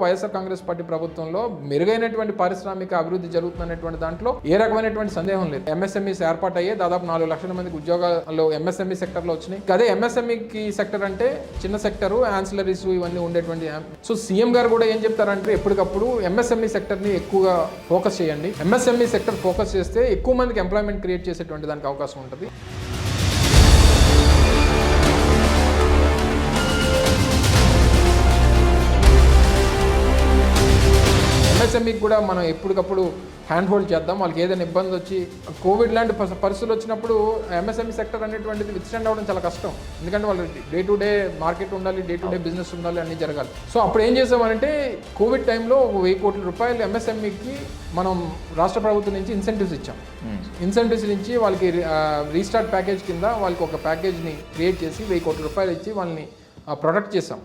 YSR Congress party ప్రభుత్వంలో మెరుగైనటువంటి పారిశ్రామిక అభివృద్ధి జరుగుతున్నటువంటి దాంట్లో ఏ రకమైనటువంటి సందేహం లేదు. ఎంఎస్ఎంఈస్ ఏర్పాటయ్యే దాదాపు 4 లక్షల మందికి ఉద్యోగాలు ఎంఎస్ఎంఈ సెక్టర్లో వచ్చినాయి. అదే ఎంఎస్ఎంఈకి సెక్టర్ అంటే చిన్న సెక్టరు, యాన్సిలరీస్ ఇవన్నీ ఉండేటువంటి. సో సీఎం గారు కూడా ఏం చెప్తారంటే ఎప్పటికప్పుడు ఎంఎస్ఎంఈ సెక్టర్ని ఎక్కువగా ఫోకస్ చేయండి. ఎంఎస్ఎంఈ సెక్టర్ ఫోకస్ చేస్తే ఎక్కువ మందికి ఎంప్లాయ్మెంట్ క్రియేట్ చేసేటువంటి దానికి అవకాశం ఉంటుంది. ఎంఎస్ఎంఈకి కూడా మనం ఎప్పటికప్పుడు హ్యాండ్ హోల్డ్ చేద్దాం. వాళ్ళకి ఏదైనా ఇబ్బంది వచ్చి కోవిడ్ లాంటి పరిస్థితులు వచ్చినప్పుడు ఎంఎస్ఎంఈ సెక్టర్ అనేటువంటిది విత్స్టాండ్ అవ్వడం చాలా కష్టం. ఎందుకంటే వాళ్ళు డే టు డే మార్కెట్ ఉండాలి, డే టు డే బిజినెస్ ఉండాలి, అన్నీ జరగాలి. సో అప్పుడు ఏం చేసామంటే కోవిడ్ టైంలో 1,000 కోట్ల రూపాయలు ఎంఎస్ఎంఈకి మనం రాష్ట్ర ప్రభుత్వం నుంచి ఇన్సెంటివ్స్ ఇచ్చాం. ఇన్సెంటివ్స్ నుంచి వాళ్ళకి రీస్టార్ట్ ప్యాకేజ్ కింద వాళ్ళకి ఒక ప్యాకేజ్ని క్రియేట్ చేసి 1,000 కోట్ల రూపాయలు ఇచ్చి వాళ్ళని ప్రొటెక్ట్ చేసాం.